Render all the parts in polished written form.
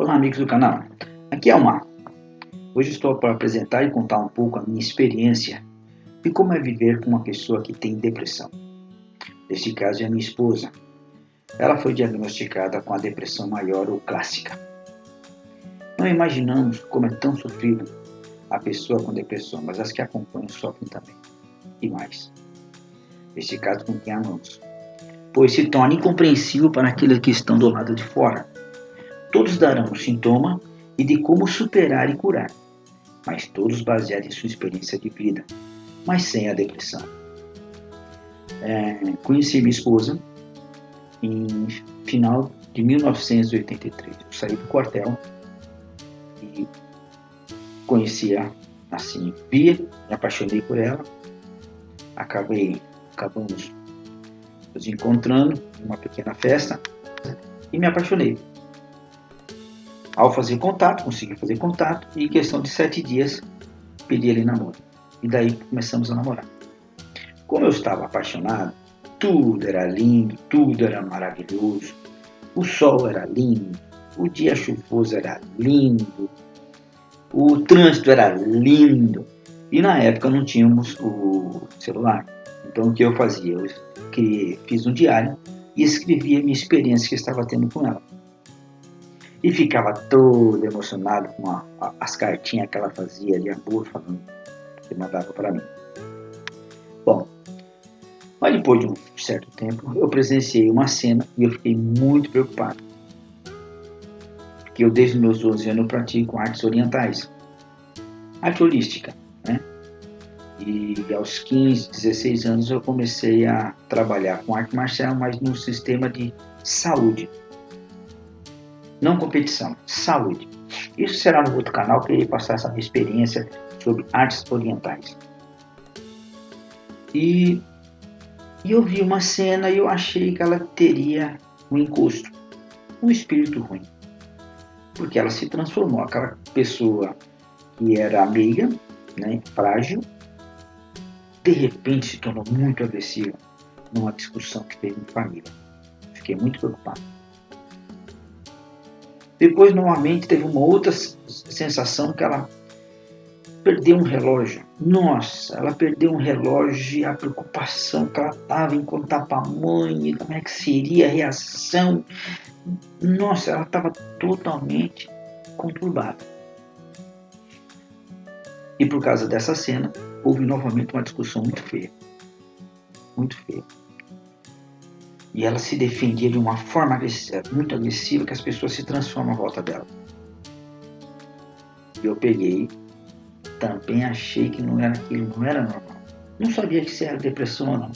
Olá, amigos do canal. Aqui é o Marco. Hoje estou para apresentar e contar um pouco a minha experiência de como é viver com uma pessoa que tem depressão. Neste caso é a minha esposa. Ela foi diagnosticada com a depressão maior ou clássica. Não imaginamos como é tão sofrido a pessoa com depressão, mas as que acompanham sofrem também. E mais. Neste caso com quem amamos. Pois se torna incompreensível para aqueles que estão do lado de fora. Todos darão um sintoma e de como superar e curar, mas todos baseados em sua experiência de vida, mas sem a depressão. Conheci minha esposa em final de 1983. Eu saí do quartel e conhecia assim, me apaixonei por ela, acabamos nos encontrando em uma pequena festa e me apaixonei. Ao fazer contato, consegui fazer contato e em questão de 7 dias pedi ele namoro. E daí começamos a namorar. Como eu estava apaixonado, tudo era lindo, tudo era maravilhoso. O sol era lindo, o dia chuvoso era lindo, o trânsito era lindo. E na época não tínhamos o celular. Então o que eu fazia? Eu fiz um diário e escrevia a minha experiência que eu estava tendo com ela. E ficava todo emocionado com as cartinhas que ela fazia de amor, falando que mandava para mim. Bom, mas depois de um certo tempo, eu presenciei uma cena e eu fiquei muito preocupado. Porque eu, desde meus 12 anos, eu pratico artes orientais. Arte holística, né? E aos 15, 16 anos eu comecei a trabalhar com arte marcial, mas no sistema de saúde. Não competição, saúde. Isso será no outro canal que eu irei passar essa minha experiência sobre artes orientais. E eu vi uma cena e eu achei que ela teria um encosto, um espírito ruim. Porque ela se transformou, aquela pessoa que era amiga, né, frágil, de repente se tornou muito agressiva numa discussão que teve em família. Fiquei muito preocupado. Depois, novamente, teve uma outra sensação que ela perdeu um relógio. Nossa, ela perdeu um relógio e a preocupação que ela estava em contar para a mãe, como é que seria a reação. Nossa, ela estava totalmente conturbada. E por causa dessa cena, houve novamente uma discussão muito feia. Muito feia. E ela se defendia de uma forma muito agressiva que as pessoas se transformam à volta dela. E eu peguei, também achei que não era aquilo, não era normal. Não sabia se era depressão ou não,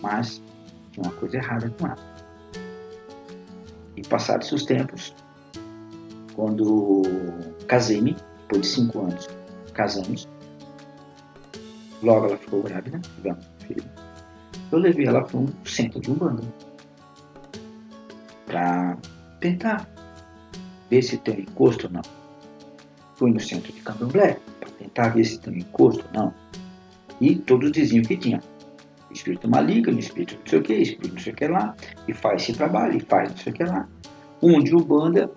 mas tinha uma coisa errada com ela. E passados os tempos, quando casei-me, depois de 5 anos, casamos, logo ela ficou grávida, tivemos um filho. Eu levei ela para um centro de Umbanda para tentar ver se tem um encosto ou não. Fui no centro de Candomblé para tentar ver se tem um encosto ou não. E todos diziam que tinha. Espírito maligno, espírito não sei o que, espírito não sei o que lá, e faz esse trabalho, e faz não sei o que lá. Um de Umbanda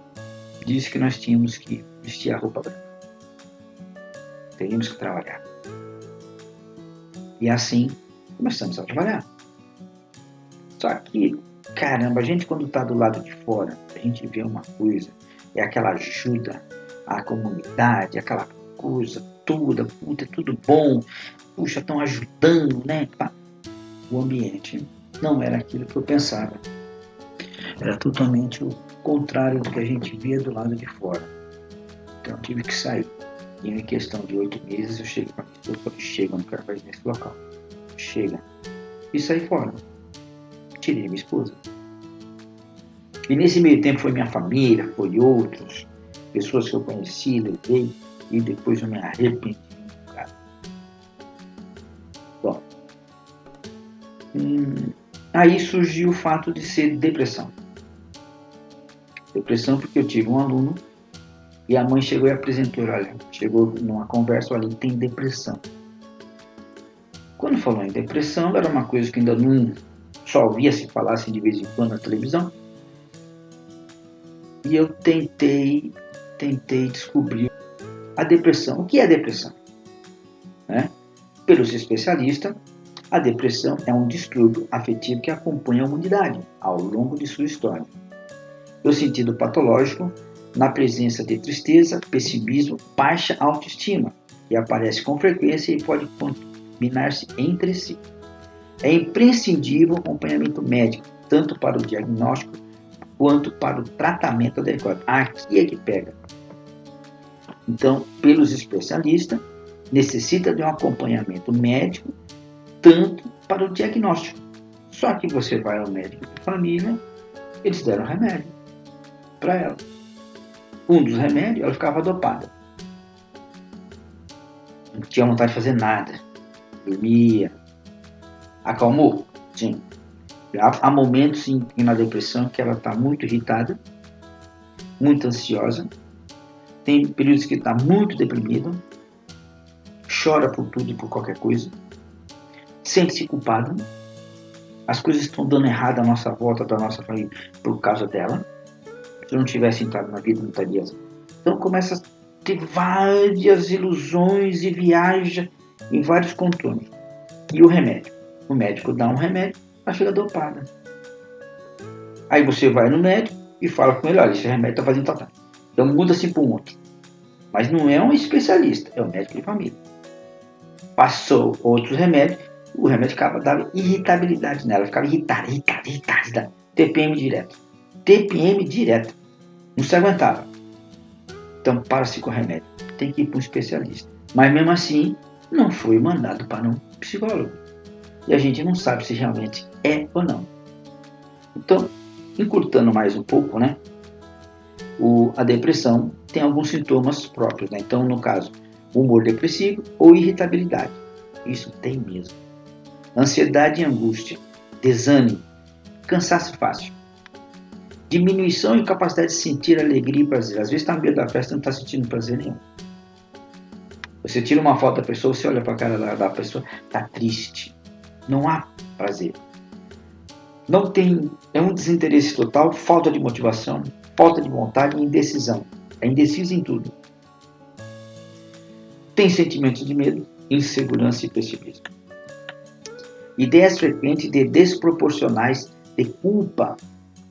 disse que nós tínhamos que vestir a roupa branca. Teríamos que trabalhar. E assim começamos a trabalhar. Só que, caramba, a gente quando está do lado de fora, a gente vê uma coisa, é aquela ajuda à comunidade, aquela coisa toda, puta, é tudo bom, puxa, estão ajudando, né? O ambiente não era aquilo que eu pensava. Era totalmente o contrário do que a gente via do lado de fora. Então eu tive que sair. E em questão de 8 meses eu cheguei para mim, eu chego, eu não quero mais nesse local. Chega. E saí fora. Tirei minha esposa. E nesse meio tempo foi minha família, foi outros, pessoas que eu conheci, levei, e depois eu me arrependi. Cara. Bom, aí surgiu o fato de ser depressão. Depressão porque eu tive um aluno e a mãe chegou e apresentou, olha, chegou numa conversa, olha, ele tem depressão. Quando falou em depressão, era uma coisa que ainda não só ouvia se falar assim de vez em quando na televisão. E eu tentei tentei descobrir a depressão. O que é depressão? Né? Pelos especialistas, a depressão é um distúrbio afetivo que acompanha a humanidade ao longo de sua história. No sentido patológico, na presença de tristeza, pessimismo, baixa autoestima, que aparece com frequência e pode combinar-se entre si. É imprescindível o acompanhamento médico, tanto para o diagnóstico quanto para o tratamento adequado. Aqui é que pega. Então, pelos especialistas, necessita de um acompanhamento médico, tanto para o diagnóstico. Só que você vai ao médico de família, eles deram remédio para ela. Um dos remédios, ela ficava dopada. Não tinha vontade de fazer nada. Dormia. Acalmou? Sim. Há momentos na depressão que ela está muito irritada, muito ansiosa, tem períodos que está muito deprimida, chora por tudo e por qualquer coisa, sente-se culpada, as coisas estão dando errado à nossa volta, da nossa família, por causa dela. Se eu não tivesse entrado na vida, não estaria assim. Então começa a ter várias ilusões e viaja em vários contornos. E o remédio? O médico dá um remédio, ela fica dopada. Aí você vai no médico e fala com ele, olha, esse remédio está fazendo tal. Então muda-se para um outro. Mas não é um especialista, é um médico de família. Passou outros remédios, o remédio ficava dando irritabilidade nela, ficava irritada. TPM direto. Não se aguentava. Então para-se com o remédio. Tem que ir para um especialista. Mas mesmo assim, não foi mandado para um psicólogo. E a gente não sabe se realmente é ou não. Então, encurtando mais um pouco, né? A depressão tem alguns sintomas próprios, né? Então, no caso, humor depressivo ou irritabilidade. Isso tem mesmo. Ansiedade e angústia, desânimo, cansaço fácil, diminuição e capacidade de sentir alegria e prazer. Às vezes está no meio da festa e não está sentindo prazer nenhum. Você tira uma foto da pessoa, você olha para a cara da pessoa, está triste. Não há prazer. Não tem, é um desinteresse total, falta de motivação, falta de vontade e indecisão. É indeciso em tudo. Tem sentimentos de medo, insegurança e pessimismo. Ideias frequentes de desproporcionais de culpa.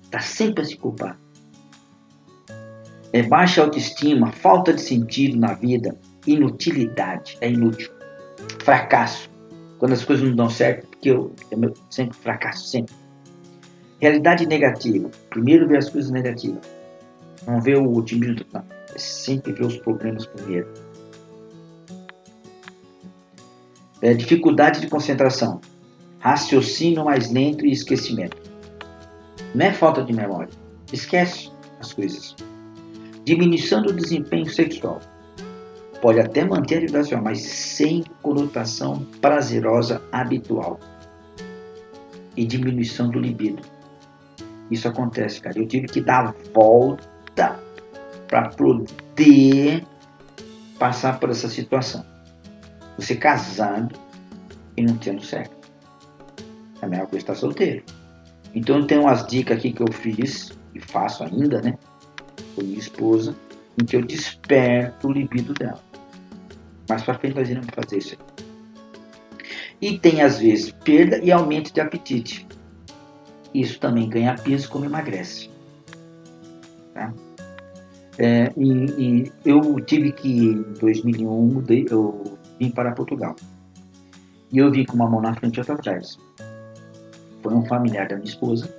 Está sempre a se culpar. Baixa autoestima, falta de sentido na vida, inutilidade, é inútil. Fracasso. Quando as coisas não dão certo, porque eu sempre fracasso, sempre. Realidade negativa. Primeiro ver as coisas negativas. Não ver o otimismo, não. É sempre ver os problemas primeiro. Dificuldade de concentração. Raciocínio mais lento e esquecimento. Não é falta de memória. Esquece as coisas. Diminuição do desempenho sexual. Pode até manter a atividade sexual, mas sem conotação prazerosa habitual. E diminuição do libido. Isso acontece, cara. Eu tive que dar a volta para poder passar por essa situação. Você casado e não tendo sexo. É a mesma coisa estar solteiro. Então tem umas dicas aqui que eu fiz, e faço ainda, né? Com minha esposa, em que eu desperto o libido dela. Mais pra frente nós iremos fazer isso aí. E tem às vezes perda e aumento de apetite. Isso também ganha peso como emagrece. Tá? E eu tive que, em 2001, eu vim para Portugal. E eu vim com uma mão na frente e outra atrás. Foi um familiar da minha esposa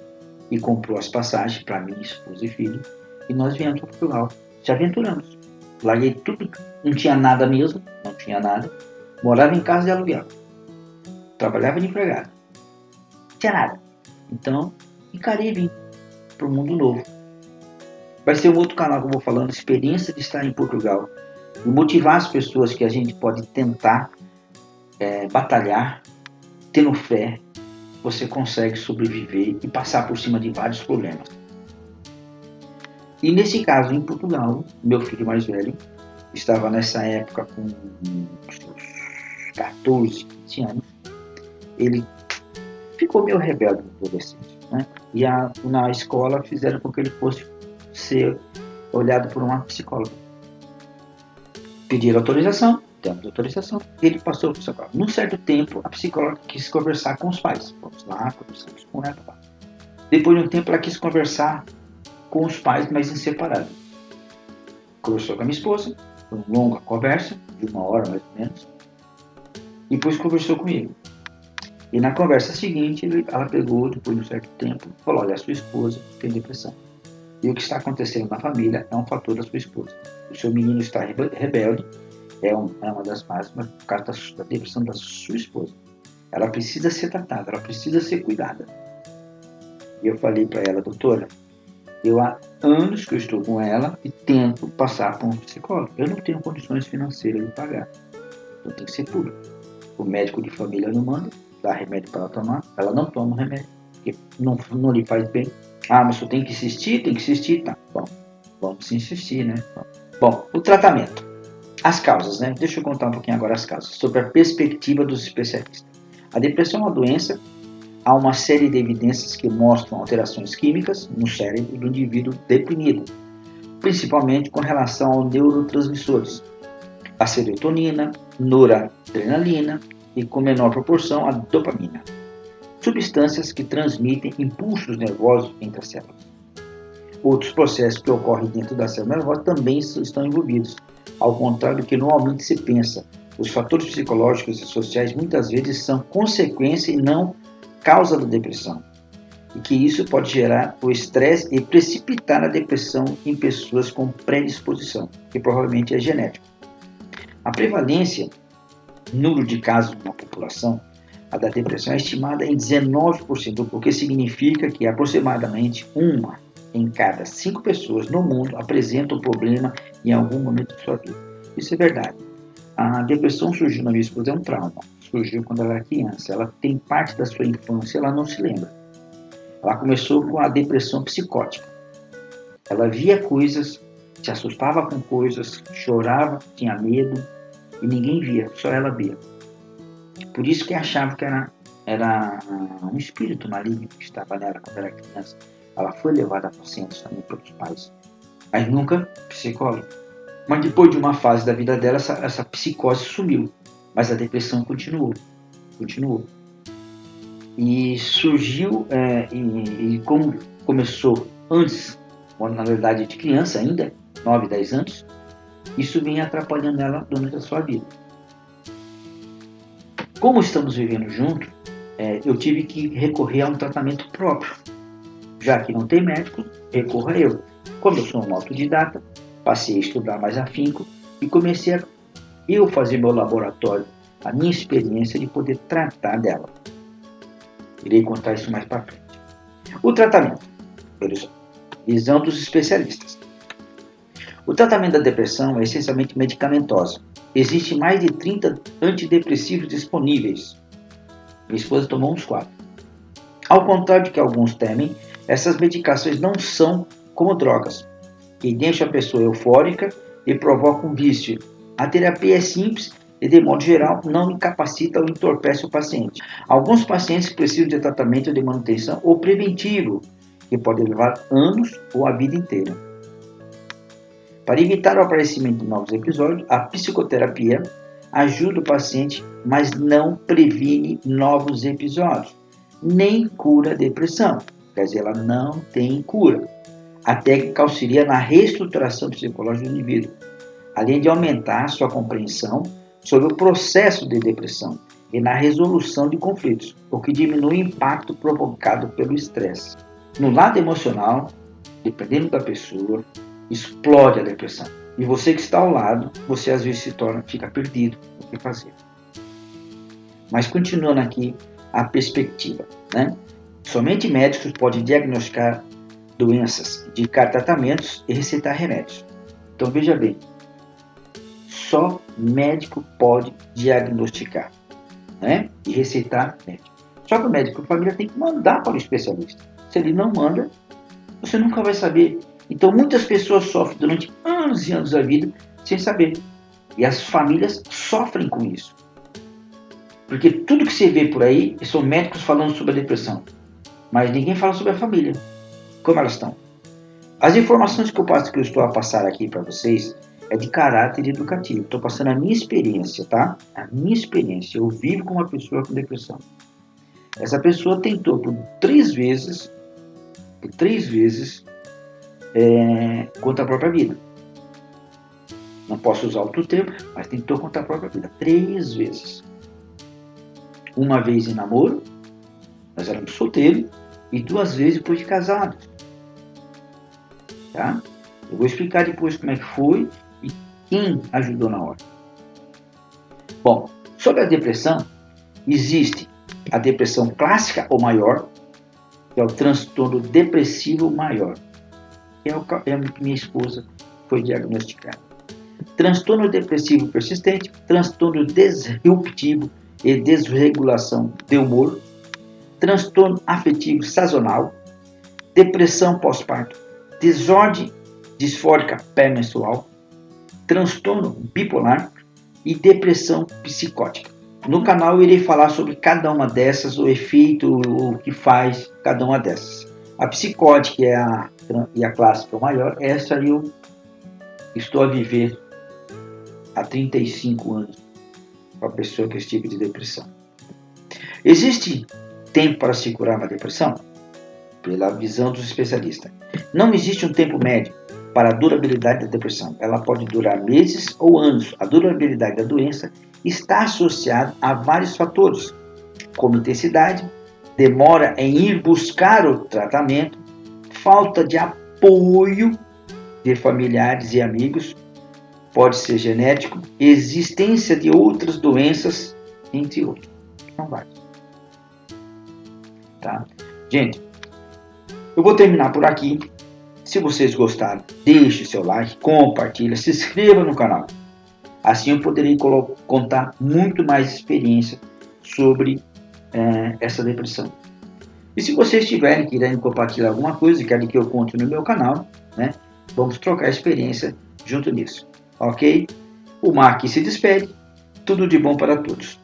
e comprou as passagens para mim, esposa e filho. E nós viemos para Portugal. Se aventuramos. Larguei tudo. Não tinha nada mesmo. Não tinha nada. Morava em casa de aluguel. Trabalhava de empregado. Não tinha nada. Então, encarei e vim para o mundo novo. Vai ser um outro canal que eu vou falando, experiência de estar em Portugal. E motivar as pessoas que a gente pode tentar batalhar, tendo fé, você consegue sobreviver e passar por cima de vários problemas. E nesse caso, em Portugal, meu filho mais velho, estava nessa época com seus 14, 15 anos, ele ficou meio rebelde no adolescente, né? E na escola fizeram com que ele fosse ser olhado por uma psicóloga. Pediram autorização, demos autorização, ele passou para o psicólogo. Num certo tempo, a psicóloga quis conversar com os pais. Vamos lá, conversamos com ela. Depois de um tempo, ela quis conversar com os pais, mas em separado. Conversou com a minha esposa, foi uma longa conversa, de 1 hora mais ou menos, e depois conversou comigo. E na conversa seguinte, ela pegou, depois de um certo tempo, e falou: olha, a sua esposa tem depressão. E o que está acontecendo na família é um fator da sua esposa. O seu menino está rebelde, é uma das máximas, por causa da depressão da sua esposa. Ela precisa ser tratada, ela precisa ser cuidada. E eu falei para ela: doutora, eu há anos que eu estou com ela e tento passar por um psicólogo. Eu não tenho condições financeiras de pagar. Então tem que ser público. O médico de família não manda, dá remédio para ela tomar, ela não toma o remédio, porque não lhe faz bem. Ah, mas você tem que insistir, tá. Bom, vamos insistir, né? Bom, o tratamento. As causas, né? Deixa eu contar um pouquinho agora as causas, sobre a perspectiva dos especialistas. A depressão é uma doença, há uma série de evidências que mostram alterações químicas no cérebro do indivíduo deprimido, principalmente com relação aos neurotransmissores, a serotonina, noradrenalina e, com menor proporção, a dopamina, substâncias que transmitem impulsos nervosos entre as células. Outros processos que ocorrem dentro da célula nervosa também estão envolvidos, ao contrário do que normalmente se pensa. Os fatores psicológicos e sociais muitas vezes são consequência e não causa da depressão, e que isso pode gerar o estresse e precipitar a depressão em pessoas com predisposição, que provavelmente é genético. A prevalência, número de casos na população, a da depressão é estimada em 19%, o que significa que aproximadamente 1 em cada 5 pessoas no mundo apresenta o problema em algum momento de sua vida. Isso é verdade. A depressão surgiu na minha esposa, é um trauma. Surgiu quando ela era criança. Ela tem parte da sua infância, ela não se lembra. Ela começou com a depressão psicótica. Ela via coisas, se assustava com coisas, chorava, tinha medo e ninguém via, só ela via. Por isso que achava que era um espírito maligno que estava nela quando era criança. Ela foi levada a pacientes também pelos pais, mas nunca psicólogo. Mas depois de uma fase da vida dela, essa psicose sumiu, mas a depressão continuou. E surgiu, e como começou antes, na verdade de criança ainda, 9, 10 anos, isso vinha atrapalhando ela durante a sua vida. Como estamos vivendo juntos, eu tive que recorrer a um tratamento próprio. Já que não tem médico, recorro a eu. Como eu sou um autodidata, passei a estudar mais afinco e comecei a eu fazer meu laboratório, a minha experiência de poder tratar dela. Irei contar isso mais para frente. O tratamento, visão dos especialistas. O tratamento da depressão é essencialmente medicamentoso. Existem mais de 30 antidepressivos disponíveis. Minha esposa tomou uns 4. Ao contrário do que alguns temem, essas medicações não são como drogas, que deixam a pessoa eufórica e provocam um vício. A terapia é simples e, de modo geral, não incapacita ou entorpece o paciente. Alguns pacientes precisam de tratamento de manutenção ou preventivo, que pode levar anos ou a vida inteira. Para evitar o aparecimento de novos episódios, a psicoterapia ajuda o paciente, mas não previne novos episódios, nem cura a depressão. Quer dizer, ela não tem cura. A técnica auxilia na reestruturação psicológica do indivíduo, além de aumentar sua compreensão sobre o processo de depressão e na resolução de conflitos, o que diminui o impacto provocado pelo estresse. No lado emocional, dependendo da pessoa, explode a depressão. E você que está ao lado, você às vezes fica perdido no que fazer. Mas continuando aqui a perspectiva, né? Somente médicos podem diagnosticar doenças, indicar tratamentos e receitar remédios. Então veja bem, só médico pode diagnosticar, né? E receitar remédio. Só que o médico de família tem que mandar para o especialista. Se ele não manda, você nunca vai saber. Então muitas pessoas sofrem durante anos e anos da vida sem saber. E as famílias sofrem com isso. Porque tudo que você vê por aí são médicos falando sobre a depressão. Mas ninguém fala sobre a família. Como elas estão? As informações que eu estou a passar aqui para vocês é de caráter educativo. Estou passando a minha experiência, tá? A minha experiência. Eu vivo com uma pessoa com depressão. Essa pessoa tentou por três vezes contra a própria vida. Não posso usar outro termo, mas tentou contra a própria vida. 3 vezes. Uma vez em namoro, nós éramos solteiros, e 2 vezes depois de casados. Tá? Eu vou explicar depois como é que foi e quem ajudou na hora. Bom, sobre a depressão, existe a depressão clássica ou maior, que é o transtorno depressivo maior, que é a minha esposa foi diagnosticada. Transtorno depressivo persistente, transtorno disruptivo e desregulação de humor, transtorno afetivo sazonal, depressão pós-parto, desordem disfórica pré-menstrual, transtorno bipolar e depressão psicótica. No canal eu irei falar sobre cada uma dessas, o efeito, o que faz cada uma dessas. A psicótica e a clássica maior, essa eu estou a viver há 35 anos com a pessoa com esse tipo de depressão. Existe tempo para se curar uma depressão? Pela visão dos especialistas. Não existe um tempo médio para a durabilidade da depressão. Ela pode durar meses ou anos. A durabilidade da doença está associada a vários fatores, como intensidade, demora em ir buscar o tratamento, falta de apoio de familiares e amigos, pode ser genético, existência de outras doenças, entre outros. São vários. Tá? Gente, eu vou terminar por aqui. Se vocês gostaram, deixe seu like, compartilhe, se inscreva no canal. Assim eu poderei contar muito mais experiência sobre essa depressão. E se vocês tiverem querendo compartilhar alguma coisa e querem que eu conte no meu canal, né, vamos trocar experiência junto nisso. Ok? O Mark se despede. Tudo de bom para todos.